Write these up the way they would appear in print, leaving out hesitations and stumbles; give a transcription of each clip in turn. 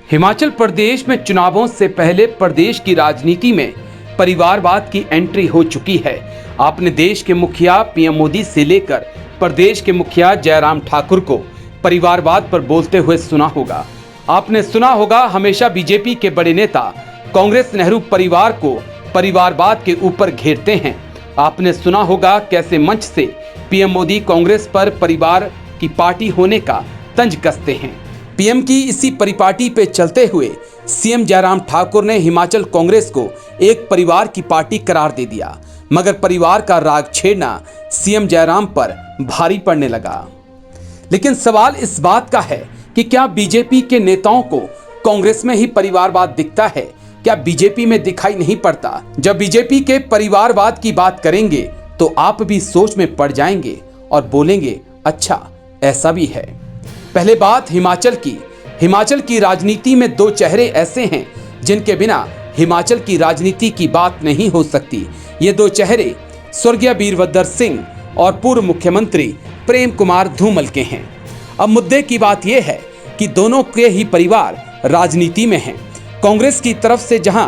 हिमाचल प्रदेश में चुनावों से पहले प्रदेश की राजनीति में परिवारवाद की एंट्री हो चुकी है। आपने देश के मुखिया पीएम मोदी से लेकर प्रदेश के मुखिया जयराम ठाकुर को परिवारवाद पर बोलते हुए सुना होगा। आपने सुना होगा हमेशा बीजेपी के बड़े नेता कांग्रेस नेहरू परिवार को परिवारवाद के ऊपर घेरते हैं। आपने सुना होगा कैसे मंच से पीएम मोदी कांग्रेस पर परिवार की पार्टी होने का तंज कसते हैं। पीएम की इसी परिपाटी पे चलते हुए सीएम जयराम ठाकुर ने हिमाचल कांग्रेस को एक परिवार की पार्टी करार दे दिया, मगर परिवार का राग छेड़ना सीएम जयराम पर भारी पड़ने लगा। लेकिन सवाल इस बात का है कि क्या बीजेपी के नेताओं को कांग्रेस में ही परिवारवाद दिखता है? क्या बीजेपी में दिखाई नहीं पड़ता? जब बीजेपी के परिवारवाद की बात करेंगे तो आप भी सोच में पड़ जाएंगे और बोलेंगे अच्छा ऐसा भी है। पहले बात हिमाचल की राजनीति में दो चेहरे ऐसे हैं जिनके बिना हिमाचल की राजनीति की बात नहीं हो सकती। ये दो चेहरे स्वर्गीय वीरभद्र सिंह और पूर्व मुख्यमंत्री प्रेम कुमार धूमल के हैं। अब मुद्दे की बात यह है कि दोनों के ही परिवार राजनीति में हैं। कांग्रेस की तरफ से जहां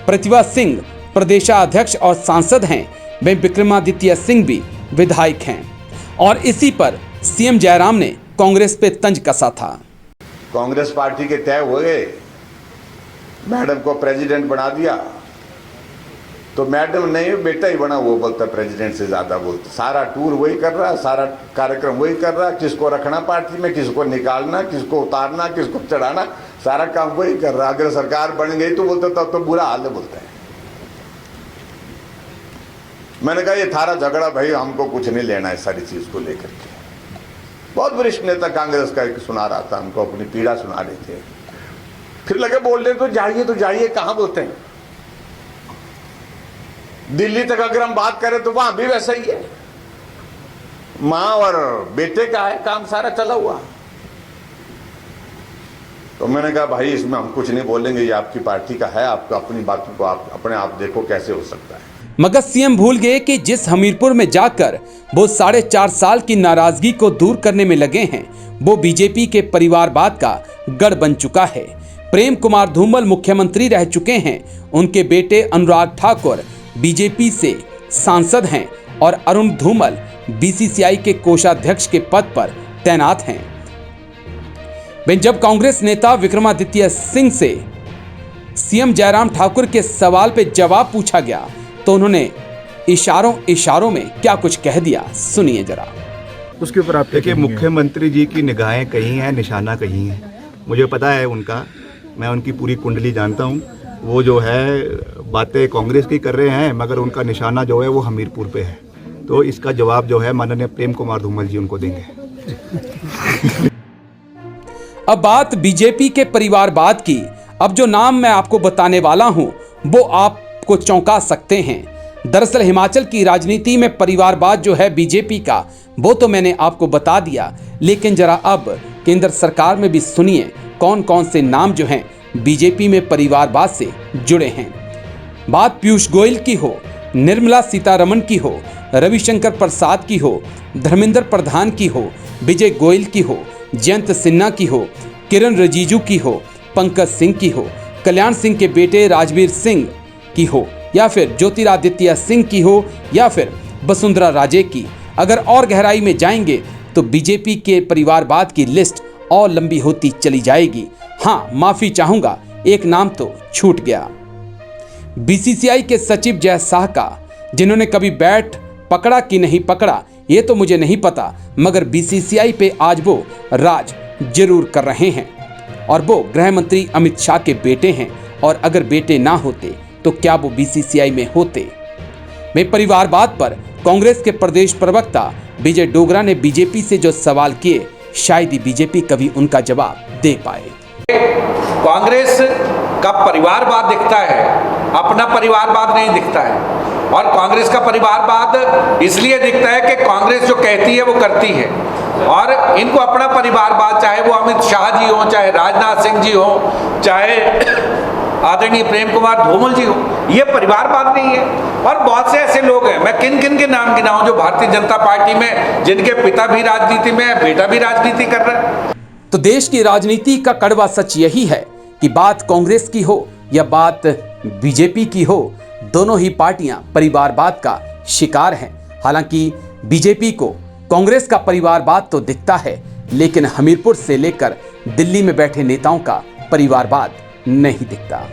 प्रतिभा सिंह प्रदेशाध्यक्ष और सांसद हैं, वहीं विक्रमादित्य सिंह भी विधायक हैं और इसी पर सीएम जयराम ने कांग्रेस पे तंज कसा था। कांग्रेस पार्टी के तय हो गए, मैडम को प्रेसिडेंट बना दिया, तो मैडम नहीं बेटा ही बना, वो बोलता प्रेसिडेंट से ज्यादा बोलता। सारा टूर वही कर रहा, सारा कार्यक्रम वही कर रहा, किसको रखना पार्टी में, किसको निकालना, किसको उतारना, किसको चढ़ाना, सारा काम वही कर रहा। अगर सरकार बन गई तो बोलता तब तो बुरा हाल है, बोलता है। मैंने कहा ये थारा झगड़ा भाई हमको कुछ नहीं लेना है सारी चीज को लेकर के। बहुत वरिष्ठ नेता कांग्रेस का एक सुना रहा था, हमको अपनी पीड़ा सुना रहे थे। फिर लगे बोल रहे तो जाइए कहां बोलते हैं। दिल्ली तक अगर हम बात करें तो वहां भी वैसा ही है, मां और बेटे का है काम सारा चला हुआ। तो मैंने कहा भाई इसमें हम कुछ नहीं बोलेंगे, ये आपकी पार्टी का है, आपको अपनी बातों को आप अपने आप देखो कैसे हो सकता है। मगर सीएम भूल गए कि जिस हमीरपुर में जाकर वो 4.5 साल की नाराजगी को दूर करने में लगे हैं, वो बीजेपी के परिवारवाद का गढ़ बन चुका है। प्रेम कुमार धूमल मुख्यमंत्री रह चुके हैं, उनके बेटे अनुराग ठाकुर बीजेपी से सांसद हैं और अरुण धूमल बीसीसीआई के कोषाध्यक्ष के पद पर तैनात हैं। जब कांग्रेस नेता विक्रमादित्य सिंह से सीएम जयराम ठाकुर के सवाल पे जवाब पूछा गया तो उन्होंने इशारों में क्या कुछ कह दिया, सुनिए जरा। उसके ऊपर आप देखिए, मुख्यमंत्री जी की निगाहें कहीं हैं, निशाना कहीं है। मुझे पता है उनका, मैं उनकी पूरी कुंडली जानता हूँ। वो जो है बातें कांग्रेस की कर रहे हैं, मगर उनका निशाना जो है वो हमीरपुर पे है। तो इसका जवाब जो है माननीय प्रेम कुमार धूमल जी उनको देंगे। अब बात बीजेपी के परिवारवाद की। अब जो नाम मैं आपको बताने वाला हूं वो आपको चौंका सकते हैं। दरअसल हिमाचल की राजनीति में परिवारवाद जो है बीजेपी का, वो तो मैंने आपको बता दिया, लेकिन जरा अब केंद्र सरकार में भी सुनिए कौन कौन से नाम जो हैं बीजेपी में परिवारवाद से जुड़े हैं। बात पीयूष गोयल की हो, निर्मला सीतारमण की हो, रविशंकर प्रसाद की हो, धर्मेंद्र प्रधान की हो, विजय गोयल की हो, जयंत सिन्हा की हो, किरण रिजिजू की हो, पंकज सिंह की हो, कल्याण सिंह के बेटे राजवीर सिंह की हो, या फिर ज्योतिरादित्य सिंह की हो, या फिर वसुंधरा राजे की। अगर और गहराई में जाएंगे तो बीजेपी के परिवारवाद की लिस्ट और लंबी होती चली जाएगी। हाँ, माफी चाहूंगा, एक नाम तो छूट गया, बीसीसीआई के सचिव जय शाह का, जिन्होंने कभी बैट पकड़ा कि नहीं पकड़ा ये तो मुझे नहीं पता, मगर बीसीसीआई पे आज वो राज जरूर कर रहे हैं और वो गृह मंत्री अमित शाह के बेटे हैं। और अगर बेटे ना होते तो क्या वो बीसीसीआई में होते? मैं परिवारवाद पर कांग्रेस के प्रदेश प्रवक्ता विजय डोगरा ने बीजेपी से जो सवाल किए, शायद ही बीजेपी कभी उनका जवाब दे पाए। कांग्रेस का परिवारवाद दिखता है, अपना परिवारवाद नहीं दिखता है। और कांग्रेस का परिवारवाद इसलिए दिखता है कि कांग्रेस जो कहती है वो करती है, और इनको अपना परिवारवाद, चाहे वो अमित शाह जी हो, चाहे राजनाथ सिंह जी हो, चाहे आदरणीय प्रेम कुमार धूमल जी हो, ये परिवारवाद नहीं है। और बहुत से ऐसे लोग हैं, मैं किन किन के नाम गिनाऊं, जो भारतीय जनता पार्टी में जिनके पिता भी राजनीति में है, बेटा भी राजनीति कर रहा है। तो देश की राजनीति का कड़वा सच यही है कि बात कांग्रेस की हो या बात बीजेपी की हो, दोनों ही पार्टियां परिवारवाद का शिकार हैं। हालांकि बीजेपी को कांग्रेस का परिवारवाद तो दिखता है, लेकिन हमीरपुर से लेकर दिल्ली में बैठे नेताओं का परिवारवाद नहीं दिखता।